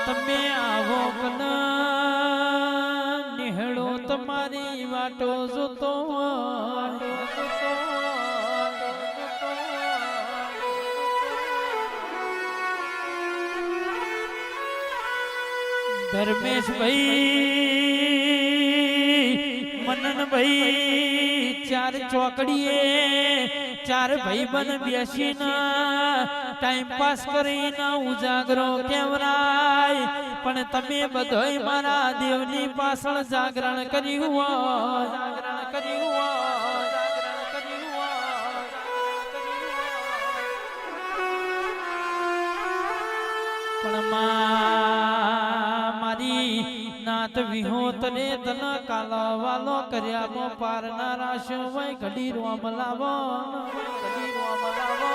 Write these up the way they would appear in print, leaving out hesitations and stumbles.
તમે આવો કન નિહળો તમારી વાટો જોતો ધર્મેશ ભાઈ મનન ભાઈ ચાર ચોકડીએ ચાર ભાઈ બન બેસીને ટાઈમ પાસ કરીને ઉજાગરો કેવરાય પણ તમે બધોય મારા દેવની પાછળ જાગરણ કર્યું જાગરણ કર્યું પણ મારી નાથ વિહોત રે તન કાલો વાલો કર્યા પાર ના રાશો વય ઘડી રોમ લાવો ઘડી રોમ લાવો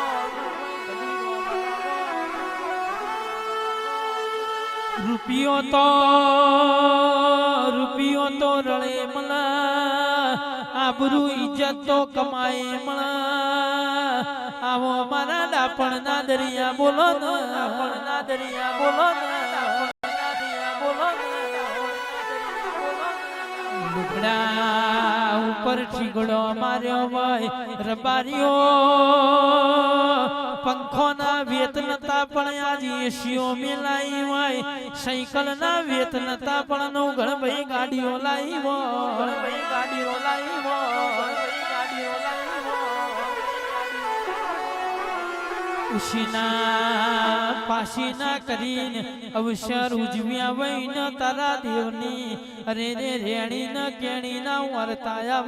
રૂપિયો તો રળે મલા આબરૂ ઇજ્જત તો કમાએ મલા આવો મારા ડાપણ ના દરિયા બોલો ને ડાપણ ના દરિયા બોલો ને લુગડા ઉપર ઠીગડો માર્યો હોય રબારીઓ પંખો ના વેત નતા પણ આજે એસીઓ મેલાઈ હોય સાયકલ ના વેત નતા પણ નો ગણભાઈ ગાડીઓ લાવી ગણભાઈ ગાડીઓ લાવી ઉશીના પાસીના કરીને અવસર ઉજવ્યા વૈન તારા દેવની અરે રે રેણી ન કેણી ના વર્તાયા